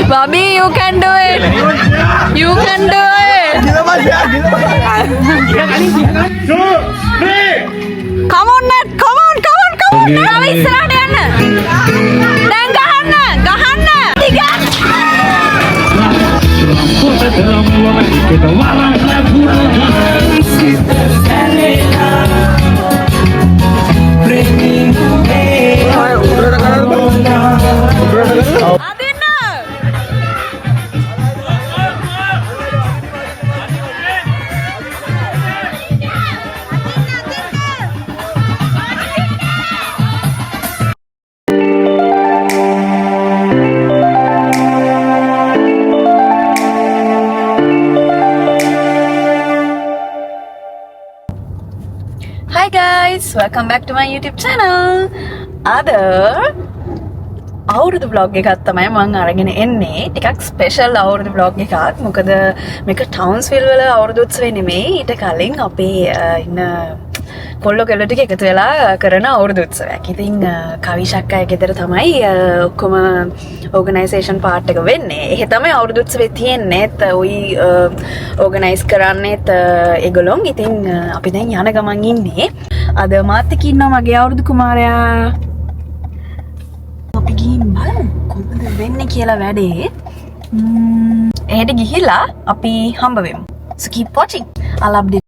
Bobby, you can do it. You can do it. Come on, Nat. Come on, come on, come on. Now ඉස්සරහට යන්න. දැන් ගහන්න. Tiga. Hi guys, welcome back to my YouTube channel. Ada අවුරුදු vlog එකක් තමයි මම අරගෙන එන්නේ. ටිකක් ස්පෙෂල් අවුරුදු vlog එකක්. මොකද මේක ටවුන්ස්විල් වල අවුරුදු උත්සවය නෙමෙයි. ඊට කලින් අපේ ඉන්න කොල්ලෝ කෙල්ලෝ ටික එකතු වෙලා කරන අවුරුදු උත්සවයක්. ඉතින් කවිශක් අය ගෙදර තමයි ඔක්කොම ඕගනයිසේෂන් පාර්ට් එක වෙන්නේ. එහෙ තමයි අවුරුදු උත්සවේ තියෙන්නේත් ඔයි ඕගනයිස් කරන්නේත් ඒගොල්ලෝ. ඉතින් අපි දැන් යන ගමන් ඉන්නේ. අද මාත් එක්ක ඉන්නවා මගේ අවුරුදු කුමාරයා. අපි ගිහින් බලමු කොහොමද වෙන්නේ කියලා වැඩේ. එහෙට ගිහිලා අපි හම්බ වෙමු. So keep watching. I'll update.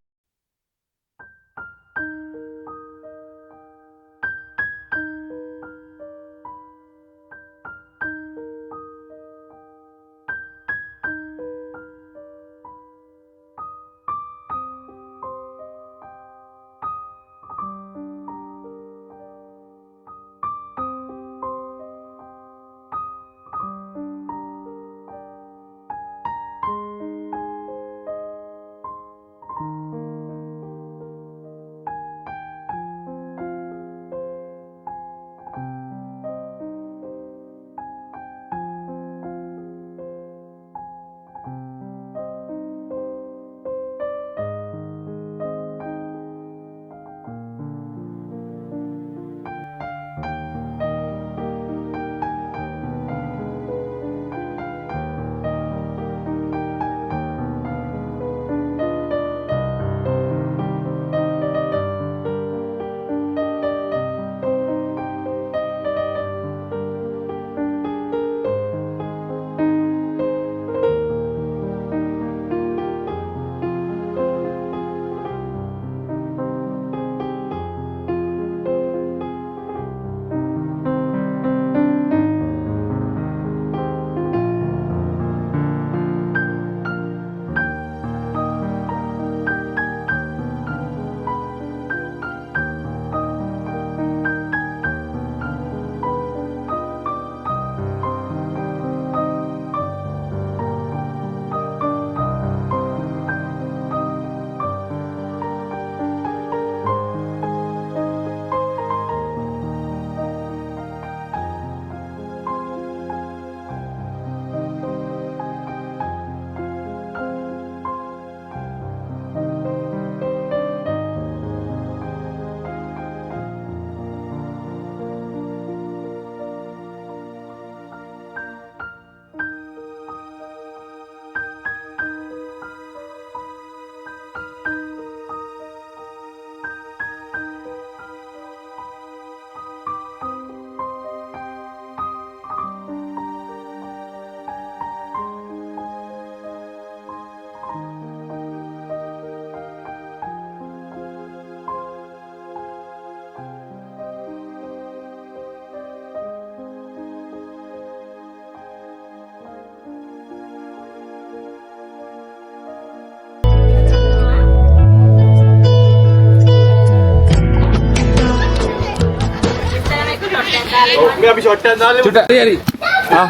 මේ අපි ෂොට් එකක් දාලා චුට්ට හරි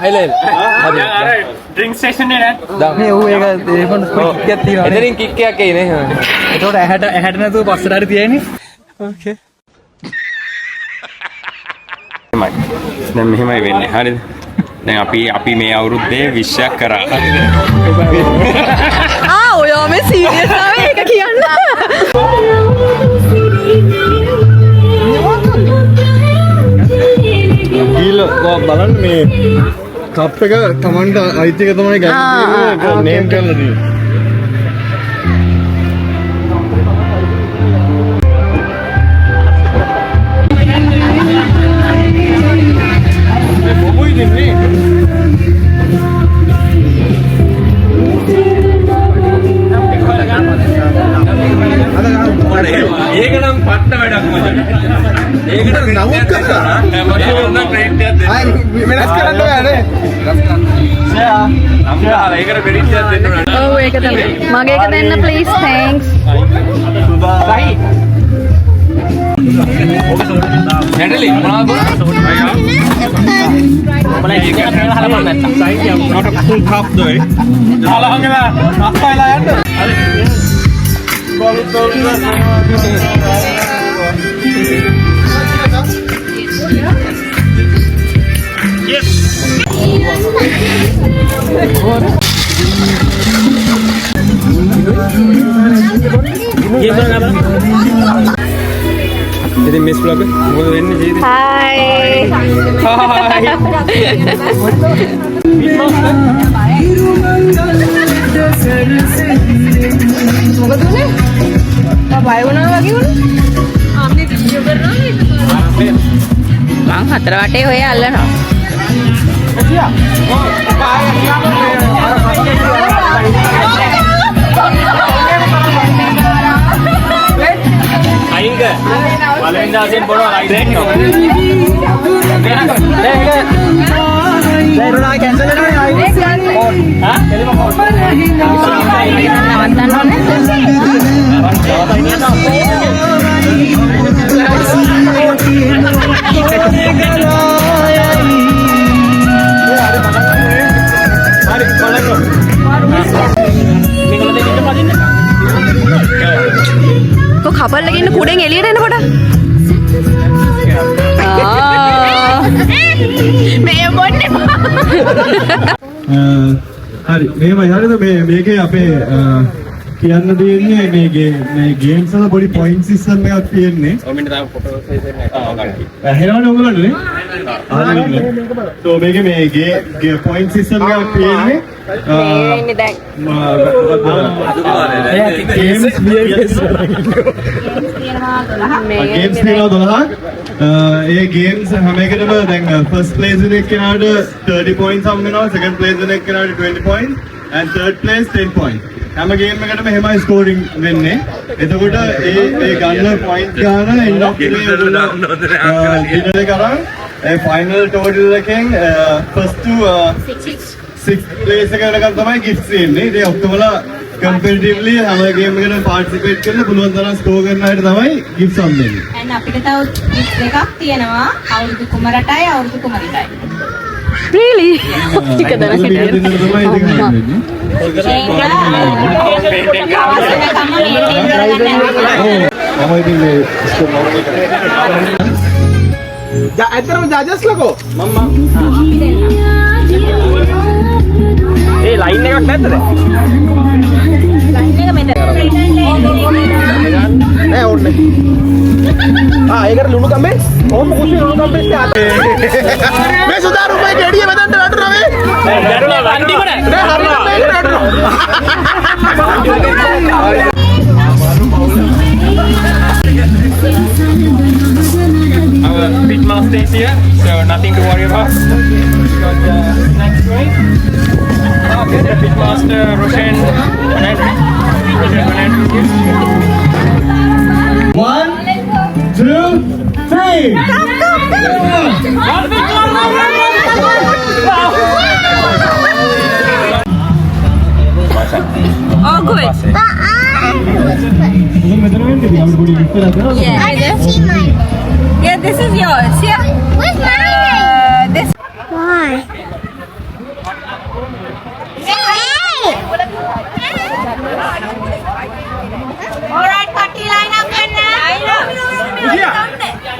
එල හරි ඩ්‍රින්ක් ස්ටේෂන් එක නේ මේ ඌ ඒක ටෙලිෆෝන් කික්කයක් තියෙනවා නේ එතනින් කික් එකක් එයි නේ ඒකට ඇහැට නැතුව පස්සට හරි තියෙන්නේ ඕකේ දැන් මෙහෙමයි වෙන්නේ හරිද දැන් අපි මේ අවුරුද්දේ විශ්යක් කරා ඔයා මේ සීරියස් ආවේ ඒක කියන්න බලන්න මේ කප් එක තමන්ට අයිති එක තමයි ගන්න නේම් කරලා තියෙන්නේ. ඒක නම් පට්ට වැඩක් මචං. ඒකට නවුත් කරනවා. වෙනස් කරන්න බෑනේ. ඒකට ක්‍රෙඩිට් එකක් දෙන්න ඕනේ. ඔව් ඒක තමයි. මගේ එක දෙන්න ප්ලීස් තෑන්ක්ස්. නැටලි මොනවද? ඔබලා ඒක කරලා හලපන්න නැත්තම්. සයින් කියමු. not a full cup though. හලහංගලා අස්සයිලා යන්න. Yes. Jadi miss vlog මොකද වෙන්නේ ජීවිතේ? Hi. මොකද උනේ? බය වුණා වගේ වුණා. ආන්නේ වීඩියෝ කරනවා නේද? මං හතර වටේ ඔය අල්ලනවා. අයින්ක වලෙන්දාසෙන් බොනවා රයිට් එක. දැන් කැන්සල් කරනවා අයින්. හා? එළිම ෆෝන්. නවත්තන්න ඕනේ. කපල් එකේ ඉන්න කුඩෙන් එළියට එනකොට මේ බොන්නේ හරි මේවයි හරිද මේකේ අපේ කියන්න දෙන්නේ මේ ගේම්ස් වල පොඩි පොයින්ට් සිස්ටම් එකක් තියෙන්නේ. ඔය මිනිහ තාම ෆොටෝ සේස් එකක් නැහැ. එහෙනවනේ ඔයගොල්ලෝනේ. તો මේකේ මේ ගේ පොයින්ට් සිස්ටම් එකක් තියෙන්නේ. ඉන්නේ දැන් ගේම්ස් තියෙනවා 12ක්. ඒ ගේම්ස් හැම එකටම දැන් ෆස්ට් ප්ලේස් එකේ කෙනාට 30 points හම් වෙනවා, සෙකන්ඩ් ප්ලේස් එකේ කෙනාට 20 points and third place 10 points. හැම ගේම් එකකටම එහෙමයි ස්කෝරින් වෙන්නේ. එතකොට ඒ ගන්න පොයින්ට් ගන්න එන්ඩ් ඔෆ් ඩිනර් එක කරන් ඒ ෆයිනල් ටෝටල් එකෙන් ෆස්ට් ටු 6th ප්ලේස් එක වෙනකන් තමයි ගිෆ්ට්ස් එන්නේ. ඒ ඔක්කොමලා කම්පිටිටිව්ලි හැම ගේම් එකකටම පාර්ටිසිපේට් කරලා පුළුවන් තරම් ස්කෝර් කරන අයට තමයි ගිෆ්ට්ස් හම්බෙන්නේ. and අපිට තව ගිෆ්ට් එකක් තියෙනවා අවුරුදු කුමරටයි අවුරුදු කුමරිටයි. really ටික දරකට ඇත්තටම ජජස් ලකෝ ඒ ලයින් එකක් නැද්ද දැන්? ලයින් එක මෙතන. නෑ ඕනේ. ඒකට ලුණු කම්බේ ඕම කුසි ලුණු කම්බේ මේ සුදාරු මේ ගෙඩිය මෙතනට වැටුණා මේ. වැටුණා අන්තිමට. නෑ හරියට මේකට වැටුණා. Our pitmaster is here, so nothing to worry about. We got the snacks going. Okay, the pitmaster Roshan Fernandez. Roshan Fernandez here. 1 2 3 oh good yeah this is yours yeah Where's mine? this Why? All right, party line up and line up.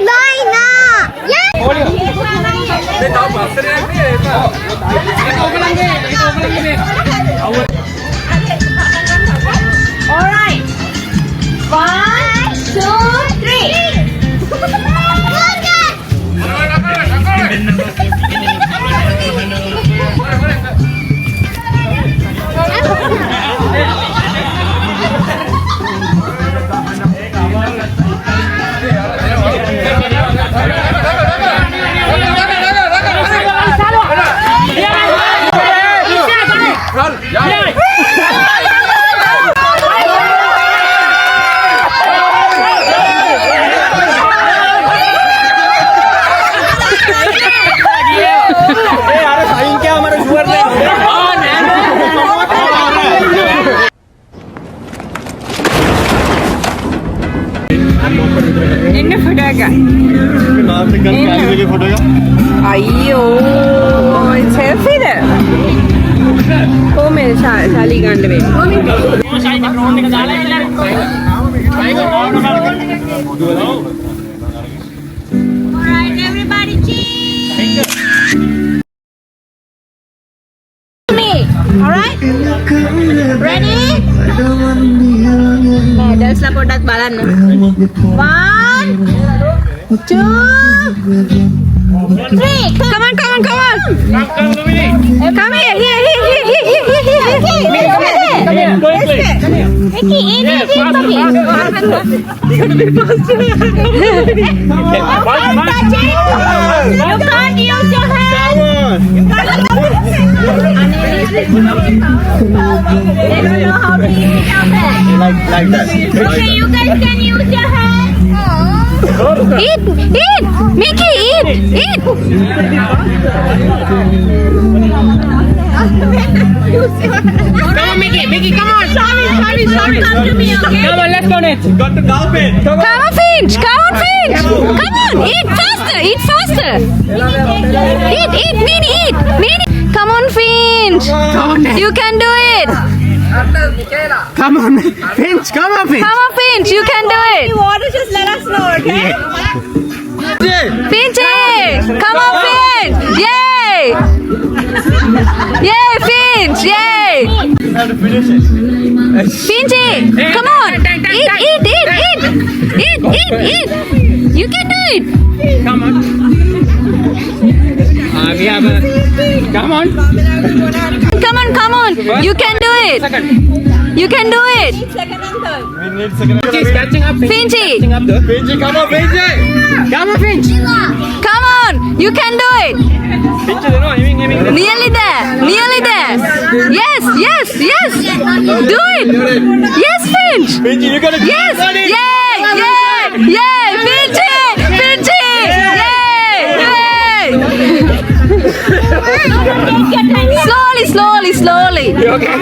Line up. Yeah. All right. 1 2 3. नाम से कल कैमरे की photo का අයියෝ සෙල්ෆිද කොහමද ශාලි ගන්න වෙන්නේ All right, everybody, cheers. Me. All right. Ready? Medals lah podak balan. 1, 2, 3. come on come here here Mickey, eat, puppy. You can't use your hand. They don't know how to eat without hand. like that Okay, you guys can use your hand. eat Mickey eat Come on, Mickey, come on. Sorry. Come to me, okay? Come on, let's go next. got the dolphin come on Finch come on eat faster Eat, Nini come on Finch you can do it Come on, Finch, come on, Finch. come on Finch you can do it water, just let us know, okay? Finchy! Come on, Finch! Yay! Yay, Finch! Yay! have to finish it Finchy! Come on! Eat! You can do it! Come on. We have a... Come on. Come on! You can do it! Second. You can do it! we need second He's catching up. Finchy! Catching up though. Benji come on Benji Come on, Finch. Come on! You can do it! Finch, no, aiming. Nearly there! Yes! Do it! Yes, Finch! Benji you gotta Yes! Yay! Finchy! Yay! Slowly! You okay?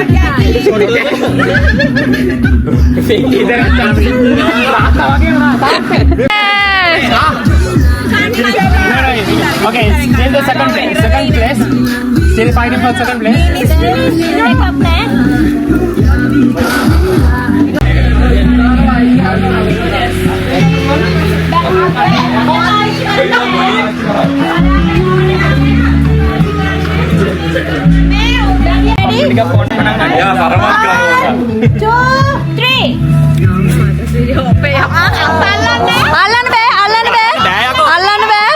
Finch, इधर Okay, still the second place. Still fighting for second place. ya Sarma 2, 3. අල්ලන්න බෑ.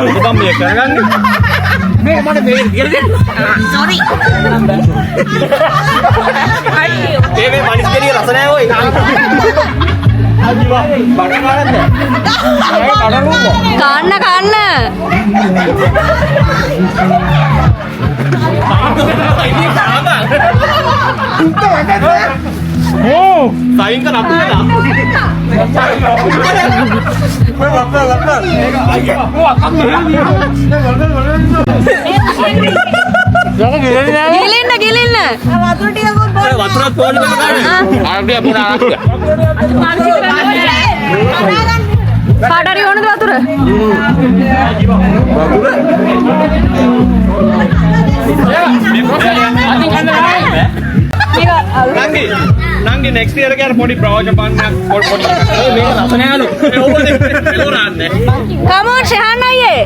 ඉතින් මේ කරගන්නේ මේ මට මේ Sorry. මේ මනිස් කෙලිය රස නැහැ ඔය අජිවා බඩ ගන්නද කන්න. සයින් කරා අපුලා ගිලින්න. වතුරත් පොල් කරලා ආරම්භය පුරා කාට හරි ඕනද වතුර? නංගි next year එක යන පොඩි ප්‍රයෝජන පන්නක් පොඩි මේක රස නෑලු ඕරන්නේ Come on, Shehan අයියේ.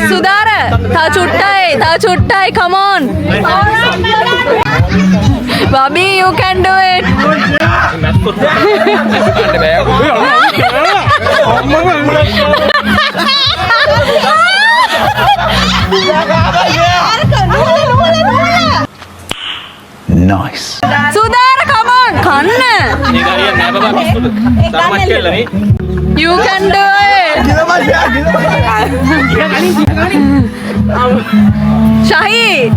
සුදාර, තව චුට්ටයි. Come on. Bobby, you can do it. Nice. Sudhar, come on. Kanna. You can do it. Shahi.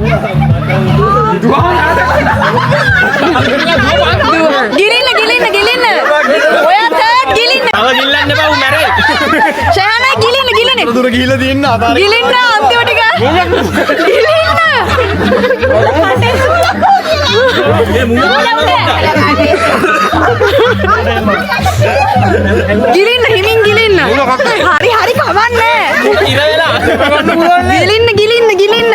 Gilinna. Oya third gilinna. Shahana gilinna. දුර ගිහිල්ලා තියෙන්න අතාරින්න Gilinna, අන්තිම ටික. Gilinna. ගිලින්න හිමින් ගිලින්න. හරි හරි කවන්නේ. ගිලින්න. ගිලින්න.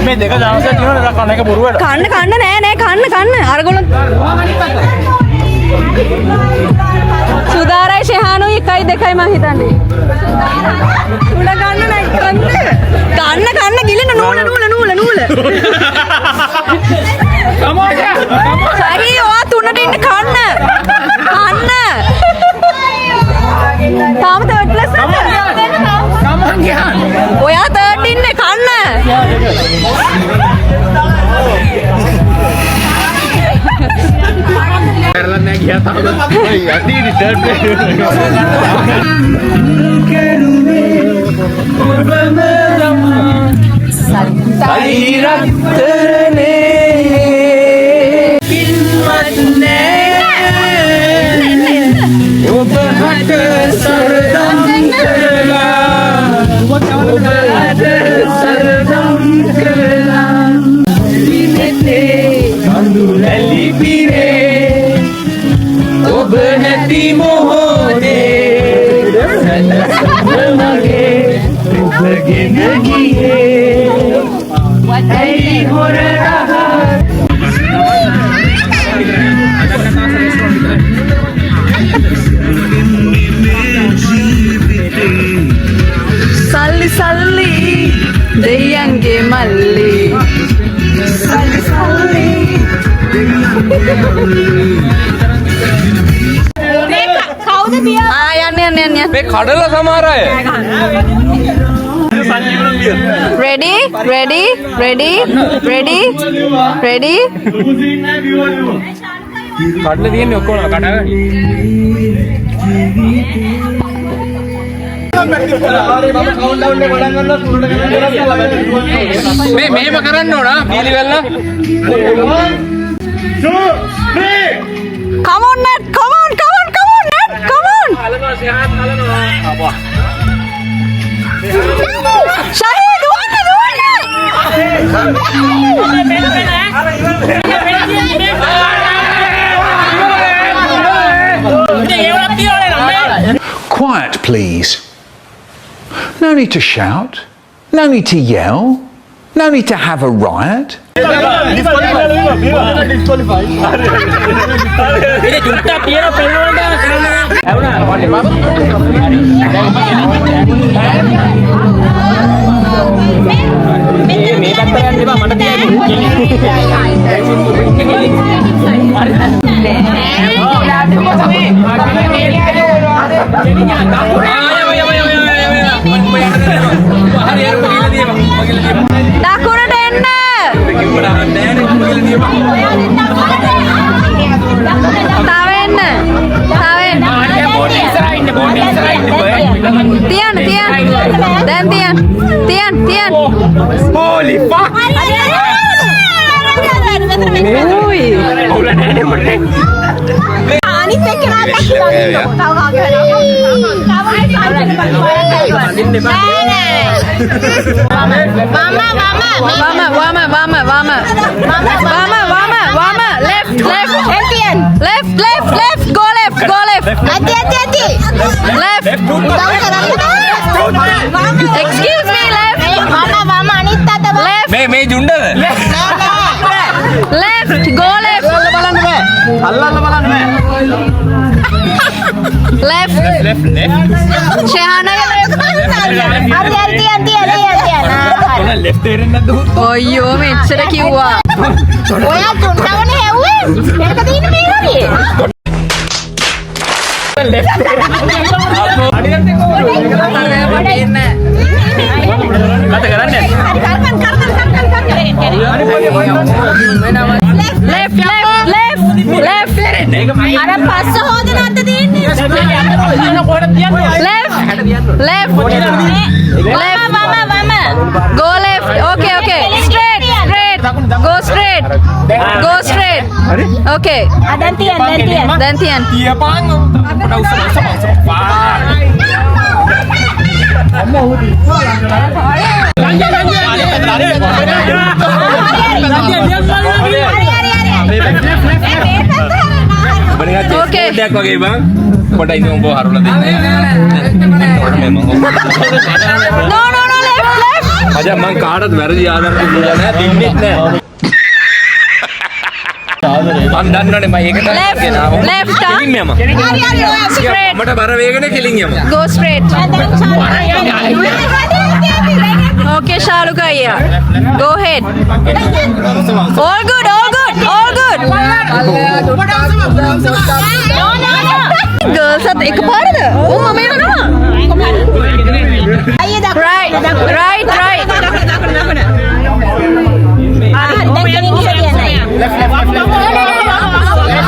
මේ දෙක දවසක් තියෙනවා කන එක බොරුවට. කන්න නෑ කන්න අරගොල්ලෝ සුදාරයි ශෙහානුයි 1යි 2යි මං හිතන්නේ උඩ ගන්න නෑ කන්න ගිලින්න නූල සරි ඔයා තුනට ඉන්න කන්න තාම තර්ඩ් ප්ලස් ඔයා තර්ඩ් ඉන්නේ කන්න කරලා නැහැ ගියා තාම. යටි රිටර්න් ඔබ නැති මොහොතේ සැලසුමගේ ඔබගෙන ගියේ ඇයි හොර සල්ලි දෙයන්ගේ මල්ලි සල්ලි කවුද පියා? යන්න. මේ කඩලා සමහර අය. ready කඩලා තියෙන්නේ ඔක්කොම කඩගෙන. මේ මෙහෙම කරන්න ඕන පිළිවෙල. come on Nat come on Nat come on Shahid දුවන්න Quiet, please. No need to shout. No need to yell. No need to have a riot. දකුණට එන්න තියන් Holy fuck! අනිත් එක්කෙනා දැක්කා left go left ඇති left excuse me left වම අනිත් අත left මේ ජුණ්ඩද? left go left බලන්න බෑ. අල්ලන්න බලන්න බෑ. left left. ශහානගේ හරි තියන් ඔන්න left එරෙන්න නැද්ද? ඔයෝ මෙච්චර කිව්වා ඔයා තුන්වනේ හැව්වේ මේක දින්න මේ වගේ left අර පස්ස හොදන අත තියෙන්නේ left go left okay Go straight. Okay. Dan Tian. Then Tian. Tiapang. Pada usah. Okay. Deck wage bang. Pada ini umbo harus nanti. Memang. No, left. Aja mang karat baru di alam tu bulan ya tinggi nih. Andan nane mai ekata Left. killing me ama. Straight. Mata bara vegane killing ama. Go straight. Okay, Shaluka here. Go ahead. All good. Girls at ekapara. Oh, mama yana. Right.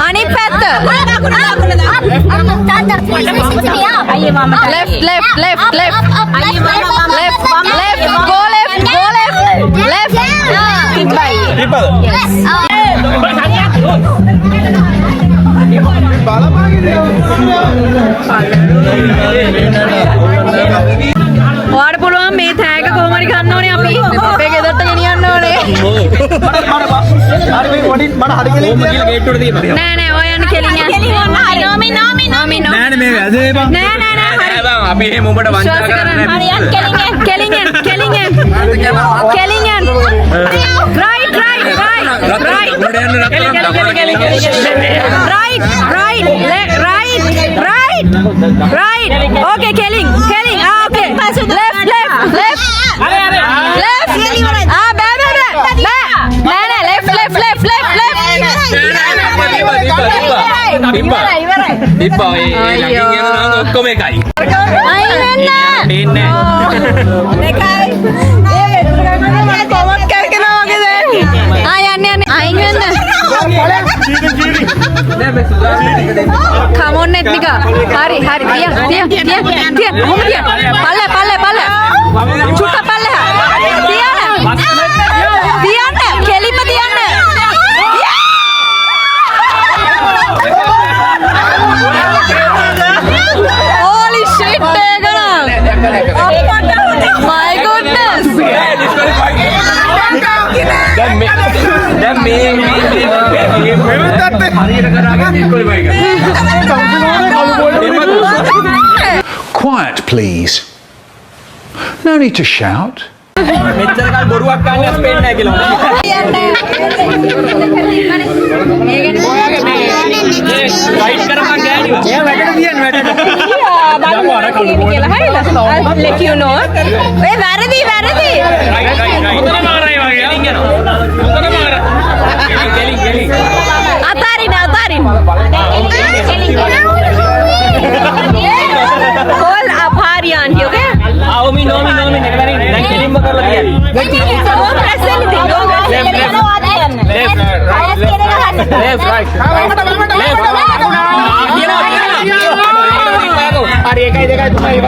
Anip patta. Left. Go left. People. ඔයාට පුළුවන් මේ තෑග කොහොම හරි ගන්න ඕනේ අපි. අපේ ගෙදරට ගෙනියන්න ඕනේ. නෑ ඔය යන්න කෙලින් යන්න. නෑනේ මේ වැදේ බං. නෑ. බං අපි එහෙම උඹට වංචා කරන්නේ නැහැ. කෙලින් යන්න. Right. උඩ යන්න Right. Okay, Kelling. Okay. Left. Tiba lagi yang ඔක්කොම එකයි. අයින් වෙන්න. දෙන්නේ. කොමන්ට් කරනවා වගේ දැන්. යන්න. අයින් වෙන්න. Come on, Netmika. Hari. Tian. Mohon Tian. Palla. Chuta palla. Tian. Kelima Tian. Holy shit, Tegana. My goodness. Quiet, please. No need to shout. මෙච්චර කල් බොරුවක් ගන්න ස්පේන් නැහැ කියලා. ඔයාගේ මේ ෆයිට් කරපන් ගෑණි. එයා වැඩට තියන්නේ වැඩට. කියලා හරිද? I'll let you know. ඒ වැරදි. උතන මාරයි වගේ ගෙලින් යනවා. උතන මාර. ගෙලින්. අතාරින්න. Call Aparian, okay? ඕමි නෝමි නෙකලරින් දැන් කෙලින්ම කරලා තියන්නේ. Don't press anything. Don't press anything. Left, right. හරි 1 2 3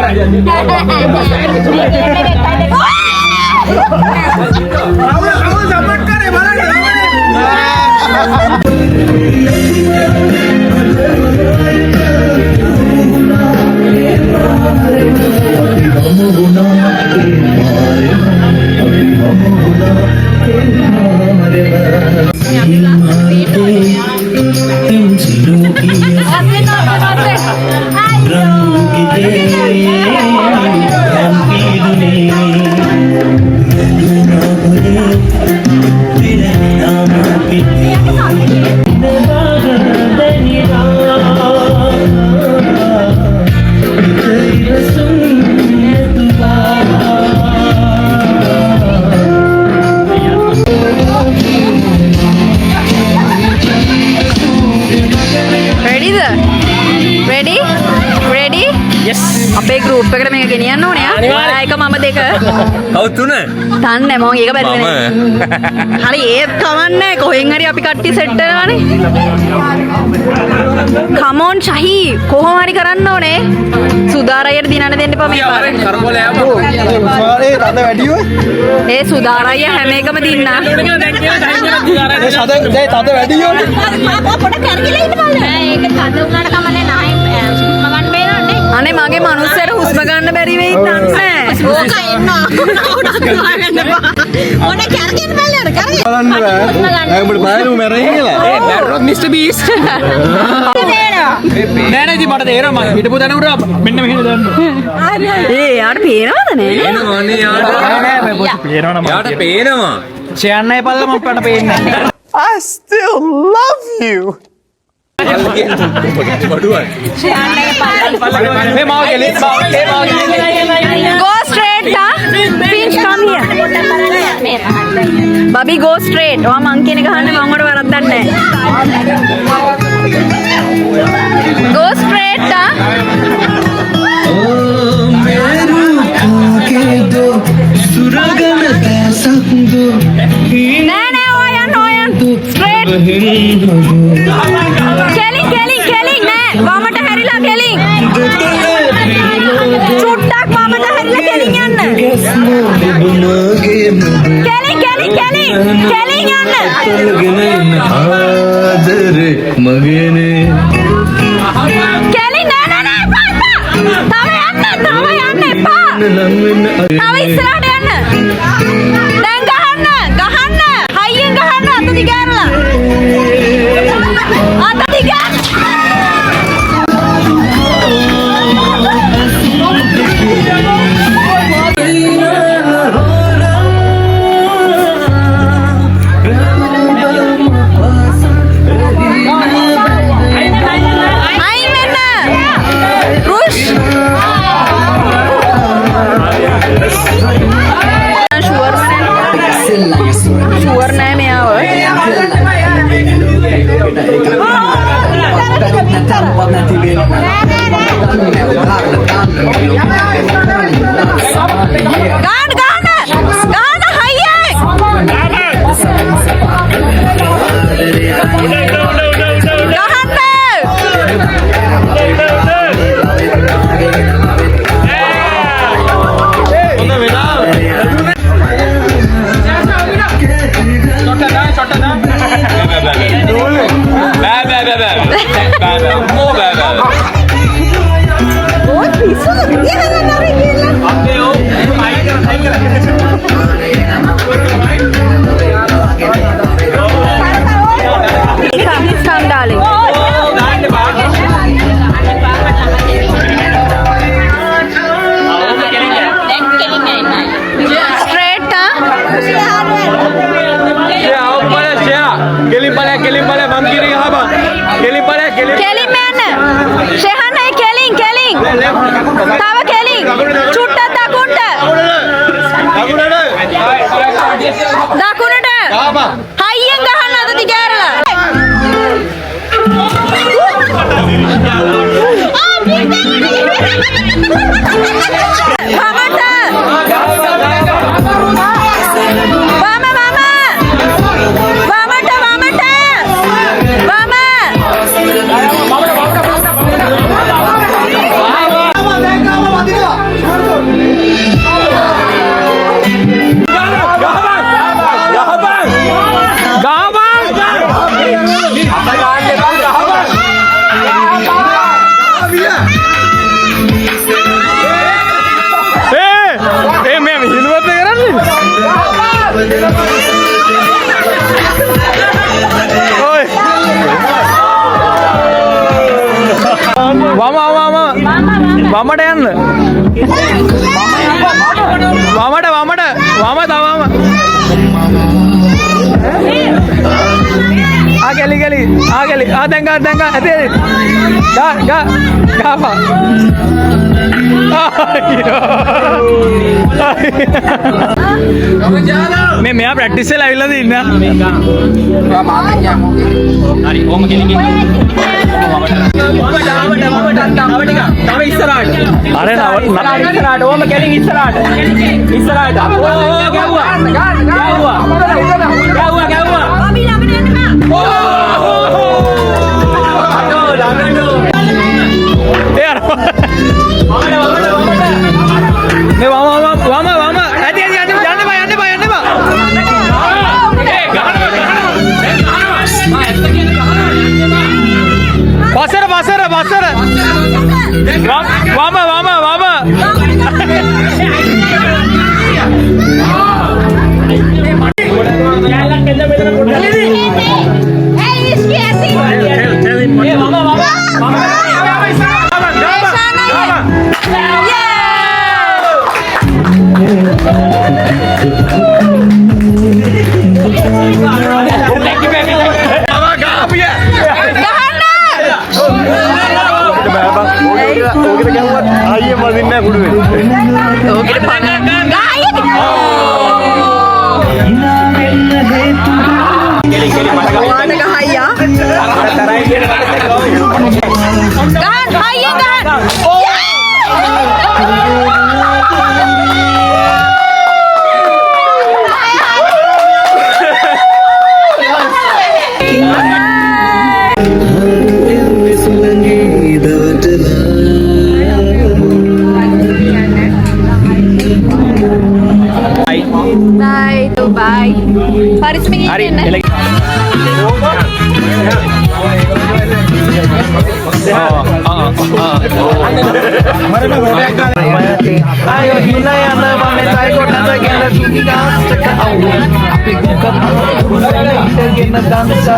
Ready? Yes. අපේ group එකට මේක ගෙනියන්න ඕනේ ආ. ඔයා එක මම දෙක. කවුද තුන? තන්නේ මම ඒක බැරිනේ. හරි ඒත් කවන්නේ කොහෙන් හරි අපි කට්ටිය සෙට් වෙනවනේ. Come on Shahi කොහොම හරි කරන්න ඕනේ. සුදාරයයට දිනන්න දෙන්න එපා මේ පාර. උස්මානේ තද වැඩිව. ඒ සුදාරය හැම එකම දින්න. ඒ තද වැඩිව. පොඩ කරගිලා ඉන්න බලන්න. ඒක තද උනාට කමන්නේ නැහැ. මගන් බේරන්නේ. අනේ මගේ මනුස්සයට හුස්ම ගන්න බැරි වෙයි දන්නේ. ඕක එන්නවා. මොන කරගෙන බලන්න කරගෙන. බලන්න බෑ. උඹට බයරු මැරෙන්නේ කියලා. ඒ මැරෙන්නොත් මිස්ටර් බීස්ට්. නෑ නෑ ඉතින් මට තේරෙනවා මම හිටපු තැන උඩ මෙන්න මෙහෙම දාන්න. ඒ යාට පේනවද නේ? පේනවනේ යාට. නෑ නෑ පේනවනම් යාට පේනවා. ෂයන්නයි පල්ලා මම පණ පේන්නේ නැහැ. I still love you. Go straight, huh? Finch, come here. Bobby, go straight. ඔයා මං කියන එක අහන්න මම උඩ වරද්දක් නැහැ. Go straight, huh? නෑ නෑ ඔයා යන්න. Straight. කෙලින් නෑ. වමට හැරිලා කෙලින්. චුට්ටක් වමට හැරිලා කෙලින් යන්න. කෙලින් යන්න. ආදරේ මගේනේ කෙලින් නෑ එපා. තව යන්න එපා. තව ඉස්සරහට යන්න. දැන් ගහන්න. හයියෙන් ගහන්න අත දිගෑරලා. අත දිගෑ. ෂුවර් නෑ මෙයාව. ගාන හයියේ. Come, darling. Straight, huh? කෙලින් බලය මං කියන එක අහපන්. කෙලින් බලය කෙලින් යන්න. ෂෙහන් අය කෙලින්. තව කෙලින්. චුට්ටක් දකුණට. දකුණට. හයියෙන් ගහන්න අත දිගෑරලා. වමට යන්න. වම තවම. ආගලි. දැන් ඇතේ. ගාපා. මේ මෙයා ප්‍රැක්ටිස් වෙලා ඇවිල්ලාද ඉන්න? හරි ඕම කෙලින් ඉන්න. තව ඉස්සරහට. අර ඉස්සරහට ඕම කෙලින් ඉස්සරහට. ඕ ගැව්වා. බබි ළමන යන්න බා. ඒ අර Hey, Iski, Bye, bye. Paris pengen Ayo hinay ana mametay ko na tagala tumigas taka awu api buka gena dansa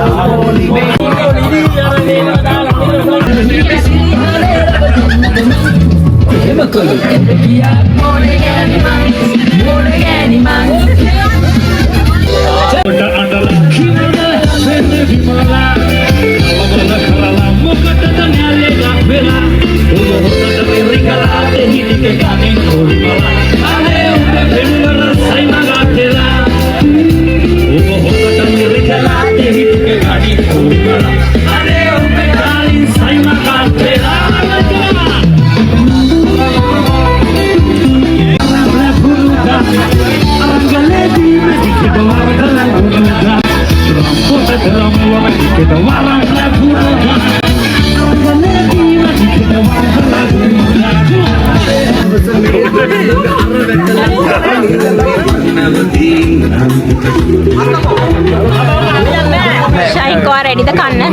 Shine ko ready the kanna.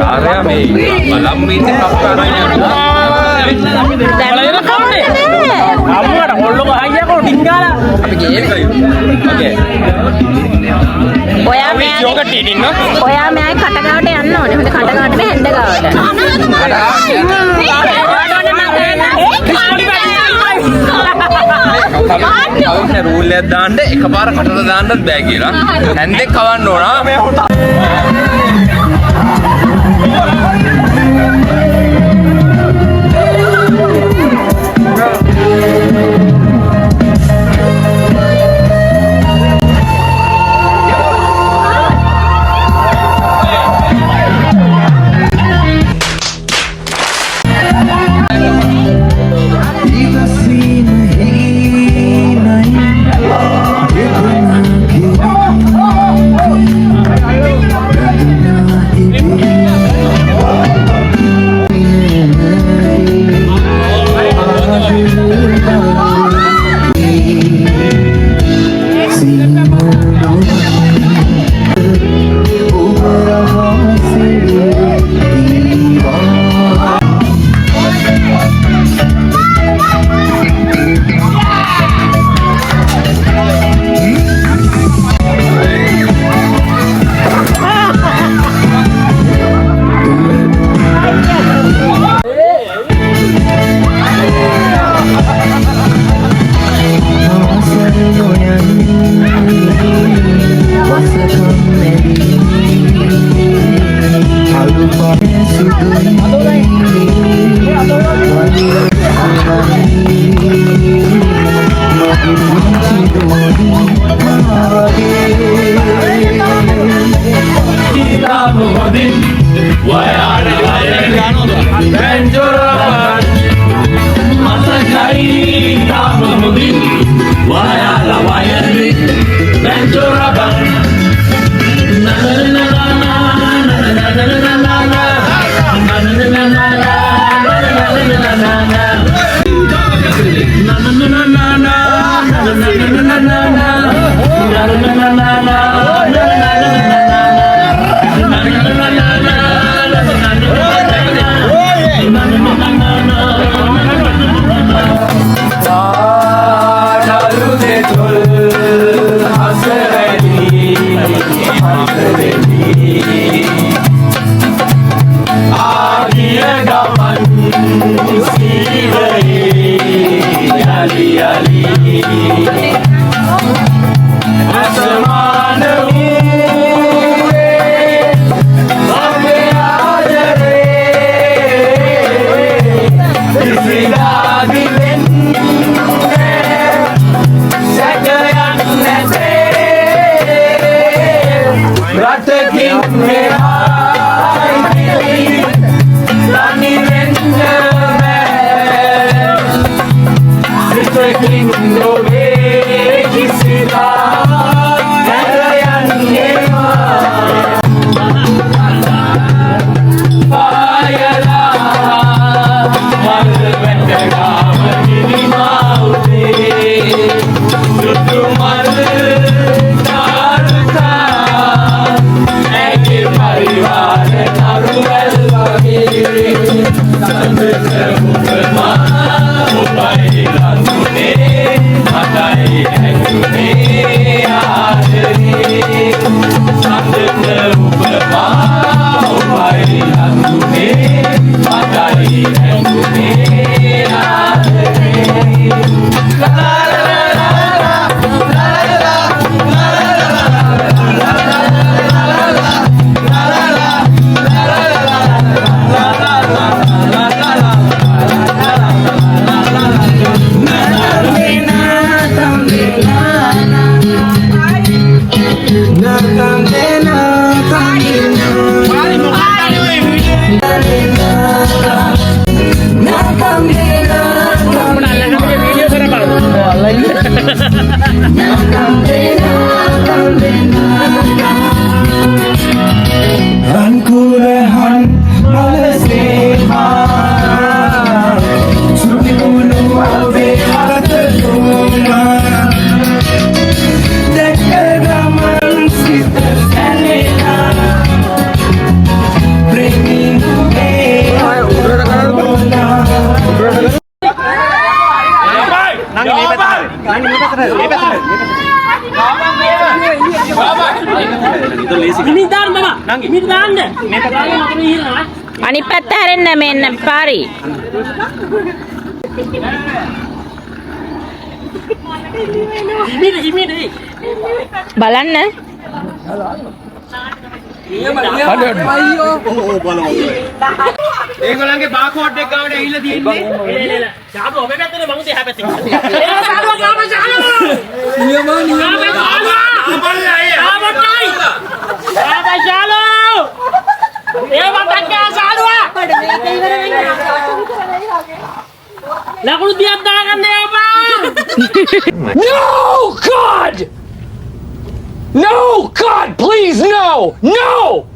ආරයා මේ බලමු ඉතින් අප්පාරා යනවා අම්මට මොල්ලක අයියා ඩිංගාලා අපි ගේන්නේ ඕකේ ඔයා මේ යෝගට් ඉන්න ඔයා මේ කටගාවට යන්න ඕනේ. හොඳ කටගාවට මේ හැන්ද ගාවට. කවුරුනේ රූල් එකක් දාන්න එකපාර කටට දාන්නත් බෑ කියලා. හැන්දෙක් කවන්න ඕන. අනිත් පැත්ත හැරෙන්න මෙන්න පාරි. බලන්න. ඒගොල්ලන්ගේ බාකෝඩ් එක ගාවට ඇවිල්ලා තියෙන්නේ. ෂාඩු ඔබේ පැත්තේ මම දෙහා පැත්තේ. No, God! No, God, please, no! No!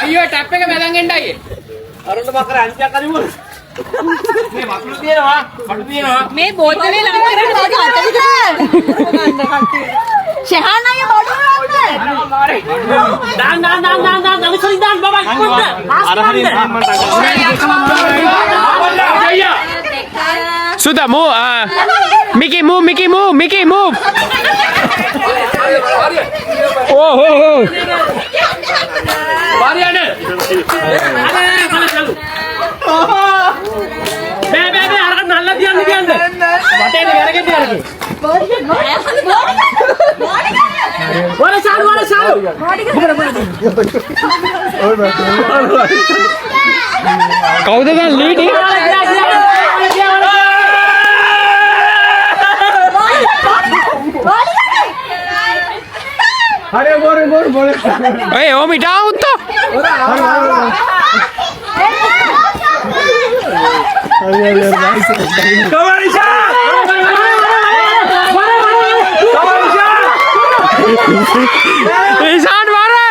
අයියෝ ටැප් එක බැලන් එන්නයි. අරුන්ට මකර අංශයක් අදිමු. මේ වතුර තියෙනවා. වතුර තියෙනවා. මේ බෝතලේ ලං කරන්න මගේ අත විතර ගන්න කට්ටිය. ෂහාන් අයියා බඩුව ගන්න. දාන්න අනිසලින් දාන්න බබා ඉක්මනට. Sudah, move. Mickey, move, Mickey, move, Mickey, move. Oh, oh, oh. Mariana. Be, අරකට නල්ලා තියන්න. වටේට වැරගෙන තියන්න. වර සාලු. Kau dengan leading? Hey, Omi, down to. Isan mana?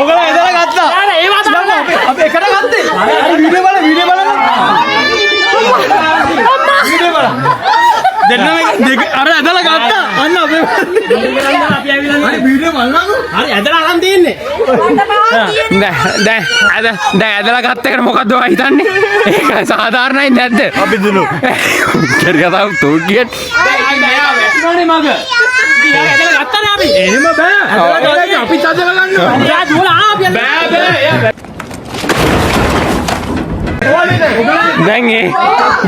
ඔගලා එදලා ගත්තා. ඒ වද අපි එකට ගත්තේ. වීඩියෝ බලන්න. වීඩියෝ බලන්න. දෙන්නම දෙක අර ඇදලා ගත්තා. අන්න අපි ඇවිල්ලා හරි වීඩියෝ බලන්නකෝ. හරි ඇදලා අරන් තියෙන්නේ. දැන් ඇදලා ගත්ත එකට මොකද්ද ඔයා හිතන්නේ? ඒක සාධාරණයි නැද්ද? අපි දුනු. කතා තෝකියට. ඉන්නෝනේ මග. ඇදලා ගත්තානේ අපි. එහෙම බෑ. ඇදලා ගත්තා අපි ඇදලා ගන්නවා. යා දුවලා අපි බෑ. දැන් ඒ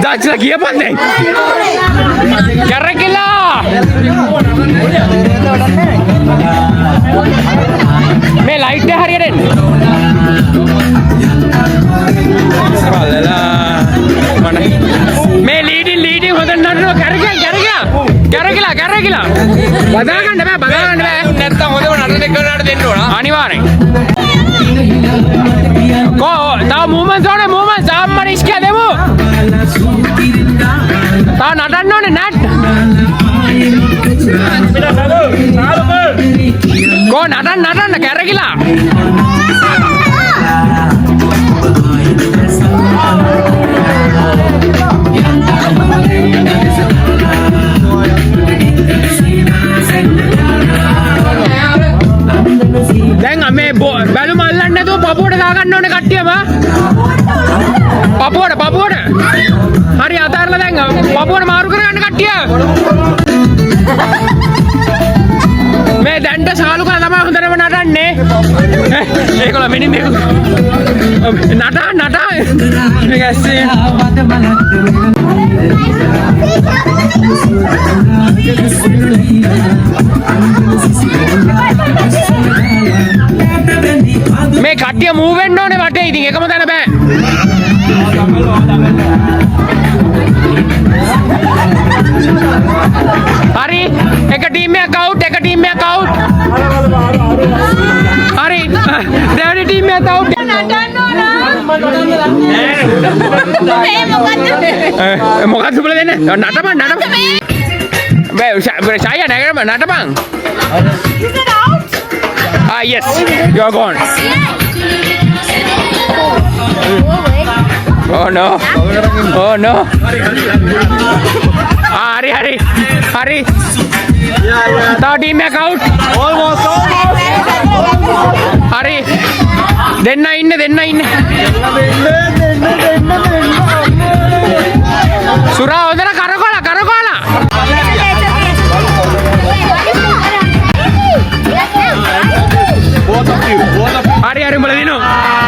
දාච්චලා කියපන් දැන්. කරකිලා. මේ ලයිට් එක හරියට එන්න. මේ ලීඩින් හොඳ නටනවා කැරකිලා බදා ගන්න බෑ නැත්තම් හොඳම නටන එක්කනට දෙන්න ඕන අනිවාර්යෙන් කෝ තව මූවමන්ට්ස් ඕනේ මූවමන්ට්ස් ආම්මන ඉස්කිය දෙමු තව නටන්න ඕනේ නට් කෝ නටන්න කැරකිලා දැන් මේ බැලුම අල්ලන්නේ නැතුව පපුවට දාගන්න ඕනේ කට්ටියම පපුවට හරි අතාරලා දැන් පපුවට මාරු කරගන්න කට්ටිය මේ දැන්ට සාලුකා තමයි හොඳටම නටන්නේ ඒකල මිනිහ නටා මේක ඇස්සේ මේ කට්ටිය මූව් වෙන්න ඕනේ වටේ ඉතින් එකම තැන බෑ හරි එක ටීම් එකක් අවුට් හරි දෙවෙනි ටීම් එකක් අවුට් මොකක්ද උඹලා දෙන්නේ නටපන් බෑ ෂායා නැගරම නටපන් Is it out? yes you are gone oh no hari tau team එක out almost hari දෙන්න ඉන්න සුරා හොදට කරකවලා hari උඹලා දිනනවා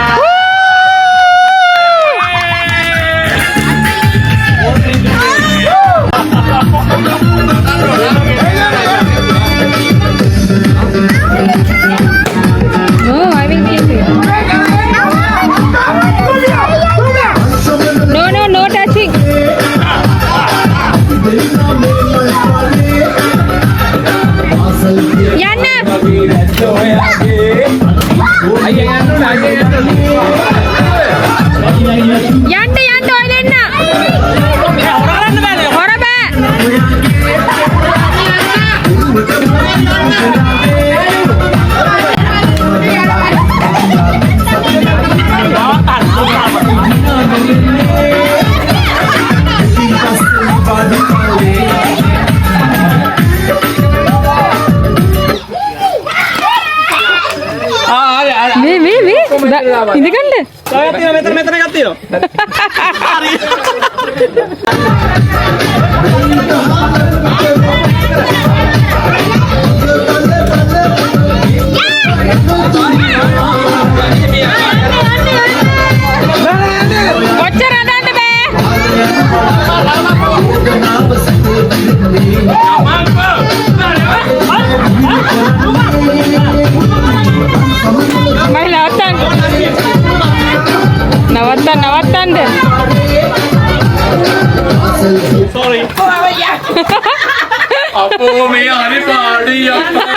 No touching. Yana. Yanda ඔය දෙන්න. හොර බෑ. ඉඳගන්න. මෙතන එකක් තියෙනවා. කොච්චර හදන්න බෑ. නවත්තන්න. Sorry. අපෝ මේ අනේ පාඩි අප්පා.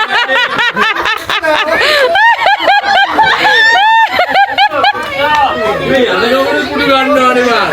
මේ අලගොඩ කුඩු ගන්නවානේ බා.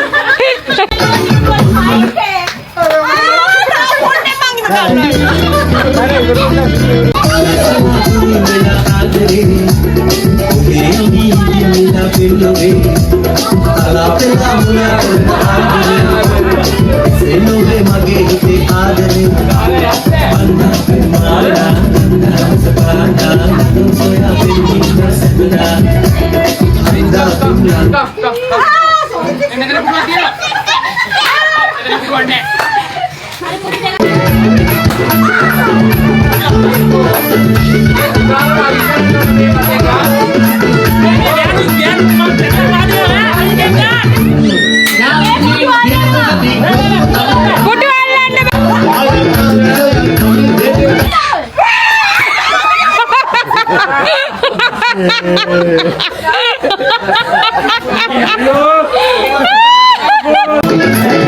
Hello.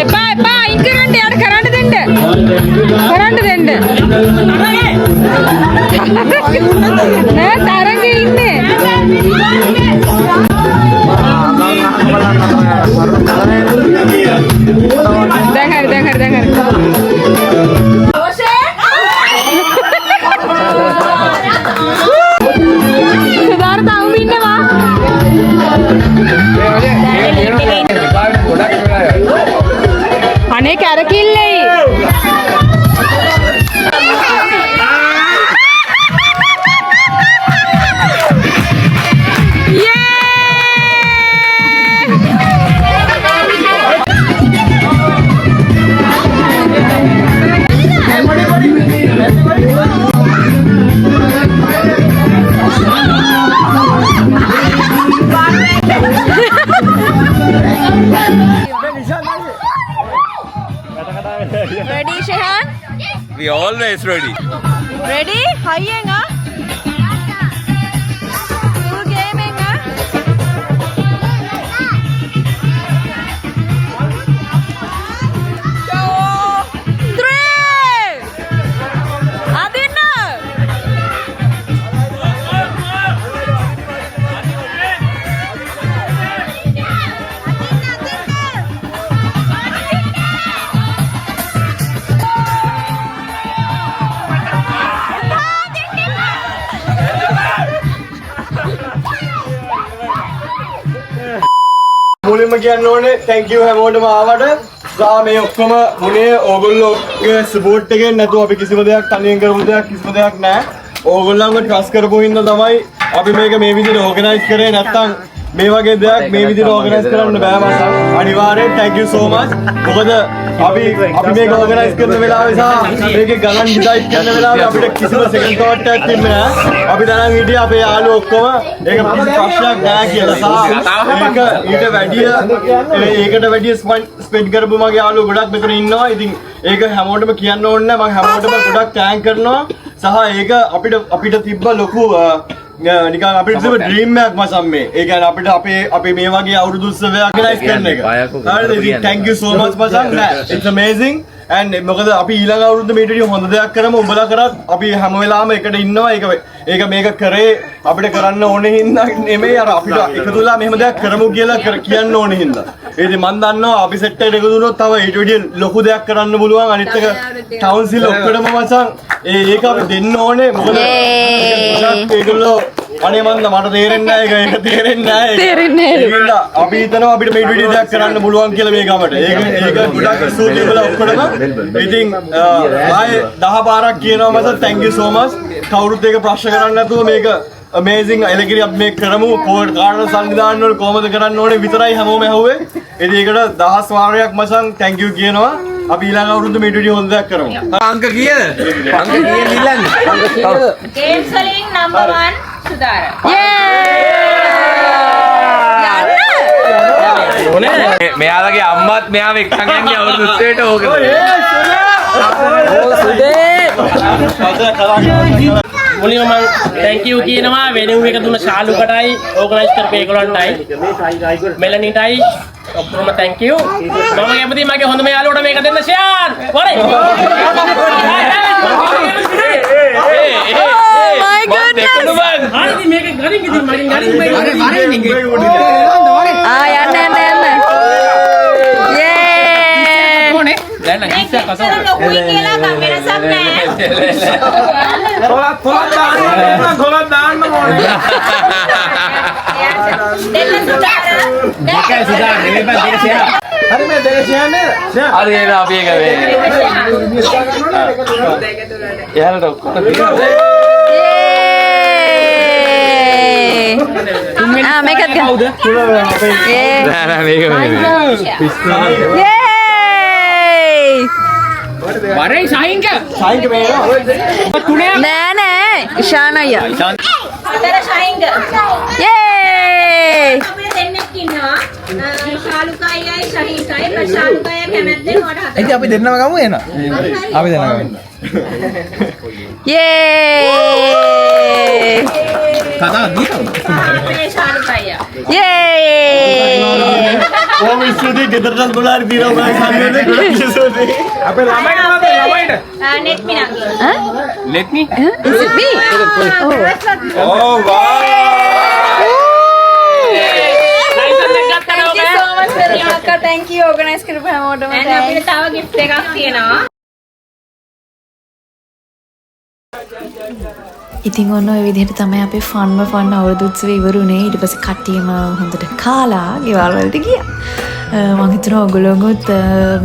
එපා එපා අයින් කරන්න යාට කරන්න දෙන්න. කරන්න දෙන්න. නෑ තරඟේ ඉන්නේ. දැන් හරි. සුදාර තාම ඉන්නවා. අනේ කැරකිල්ලයි. Ready, Shehan? We always ready. Ready? Hayeng, ah? Full gaming, ah? 2, 3. Adina. මුලින්ම කියන්න ඕනේ thank you හැමෝටම ආවට. සා මේ ඔක්කොම මුනේ ඕගොල්ලෝගේ සපෝට් එකෙන් නැතුව අපි කිසිම දෙයක් තනියෙන් කරපු දෙයක් කිසිම දෙයක් නැහැ. ඕගොල්ලන්ව ට්‍රස්ට් කරපු හින්දා තමයි අපි මේක මේ විදිහට ඕගනයිස් කරේ. නැත්තම් මේ වගේ දෙයක් මේ විදිහට ඕගනයිස් කරන්න බෑ මචං. අනිවාර්යෙන් thank you so much. මොකද අපි මේක ඕගනයිස් කරන වෙලාවේ සහ මේකේ ගණන් ඩිසයිඩ් කරන වෙලාවේ අපිට කිසිම සෙකන්ඩ් thought එකක් තිබ්බේ නෑ. අපි දැනන් හිටියේ අපේ යාළුවෝ ඔක්කොම ඒක කිසි ප්‍රශ්නයක් නෑ කියලා. සහ ඒකට වැඩිය ස්පෙන්ඩ් කරපු මගේ යාළුවෝ ගොඩක් මෙතන ඉන්නවා. ඉතින් ඒක හැමෝටම කියන්න ඕනේ නෑ. මම හැමෝටම ගොඩක් තෑන්ක් කරනවා. සහ ඒක අපිට තිබ්බ ලොකු නිකන් අපිට තිබ්බ ඩ්‍රීම් එකක් මචං මේ. ඒ කියන්නේ අපේ මේ වගේ අවුරුදු උත්සවයක් organize කරන එක. හරිද? ඉතින් thank you so much මචං. It's amazing. and මොකද අපි ඊළඟ අවුරුද්ද මේට වඩා හොඳ දෙයක් කරමු. උඹලා කරත් අපි හැම වෙලාවෙම එකට ඉන්නවා. ඒක මේක කරේ අපිට කරන්න ඕනේ හින්දා නෙමෙයි අර අපිට එකතු වෙලා මෙහෙම දෙයක් කරමු කියලා කියන්න ඕනේ හින්දා. ඉතින් මම දන්නවා අපි සෙට් එකට එකතු වුණොත් තව ඊට වඩා ලොකු දෙයක් කරන්න පුළුවන්. අනිත් එක කවුන්සිල් ඔක්කොටම මචං ඒක අපි දෙන්න ඕනේ. මොකද ඒගොල්ලෝ අනේ මන්ද මට තේරෙන්නේ නැහැ. ඒක තේරෙන්නේ නැහැ. අපි හිතනවා අපිට මේ වීඩියෝ දෙයක් කරන්න පුළුවන් කියලා මේ ගමට. ඒක ගොඩක් ස්තුතියි ඔයාලා ඔක්කොටම. ඉතින් ආයේ 10 පාරක් කියනවා මචං thank you so much. කවුරුත් ඒක ප්‍රශ්න කරන්නේ නැතුව මේක amazing එලකිරි අපි මේක කරමු. කොහොමද කාරණා සංවිධානය වල කොහොමද කරන්න ඕනේ විතරයි හැමෝම ඇහුවේ. ඉතින් ඒකට 10 වාරයක් මචං thank you කියනවා. අපි ඊළඟ අවුරුද්ද මේ වීඩියෝ හොඳ දෙයක් කරමු. අංක කීයද? අංක කීයද ඉල්ලන්නේ? අංක කීයද? Games වලින් number 1 සුදාර. මෙයාලගේ අම්මත් මෙයාව එක්කන් යන්නේ අවුරුදු 30ට ඕකද? මුලින්ම මම thank you කියනවා වෙනුම් එක දුන්න ශාලුකටයි ඕගනයිස් කරපු ඒගොල්ලන්ටයි මෙලනිටයි ඔක්කොම thank you. මම කැමතියි මගේ හොඳම යාළුවට මේක දෙන්න ෂෙයාන්. වරේ. My goodness. හරි මේක ගරින් ඉතින් මගෙන් ගරින් මේ යන්න. දැන් නම් කිස්සා කසම ලොකුයි කියලා කම් වෙනසක් නැහැ. තොලක් දාන්න ඕනේ. දෙන්න සුදාර. දෙකයි සුදාර නෙමෙයි බං දෙක ෂෙයා. හරි මේ දෙක ෂෙයා නේද? හරි එන අපි එක වේ. එයාලට ඔක්කොම තියෙනවා. මේකත් කවුද? නෑ මේක වරේ ශාහින්ක නෑ ඉෂාන් අයියා. අතර ශාහින්ක. Yay! දෙන්නෙක් ඉන්නවා. ශාලුකයයි ශහීකයි ප්‍රශාලුකයයි කැමැත්තෙන් ඔයාලට හදලා. ඉතින් අපි දෙන්නම ගමු එන. අපි දෙන්නම ගමු. යේ කතා දීලා. අපේ ශාලුකය. යේ ඕම ස්තුතියි ගෙදරට ගොඩාක් දීලා ඔයාලා සම්මේලනේ ගොඩක් ස්තුතියි. අපේ ළමයිට මොකද ළමයිට? Net මිනංගි. Let me. is it me Oh wow. thank you organize කරපු හැමෝටම දැන් අපිට තව gift එකක් තියෙනවා. ඉතින් ඔන්න ඔය විදිහට තමයි අපේ ෆන් අවුරුදු උත්සවය ඉවරුනේ. ඊට පස්සේ කට්ටියම හොඳට කාලා ගෙවල් වලට ගියා. මම හිතනවා ඔයගොල්ලෝත්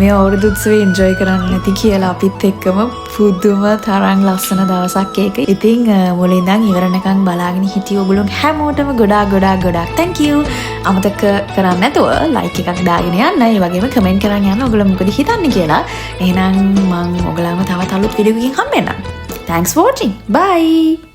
මේ අවුරුදු උත්සවය එන්ජොයි කරන්න නැති කියලා අපිත් එක්කම පුදුම තරම් ලස්සන දවසක් ඒක. ඉතින් මුලින් ඉඳන් ඉවරනකම් බලාගෙන හිටිය ඔයගොල්ලෝ හැමෝටම ගොඩාක් thank you. අමතක කරන්නේ නැතුව like එකක් දාගෙන යන්න. ඒ වගේම comment කරන් යන්න ඔයගොල්ලෝ මොකද හිතන්නේ කියලා. එහෙනම් මම ඔයගොල්ලන්ව තවත් අලුත් වීඩියෝ එකකින් හම්බෙන්නම්. Thanks for watching. Bye.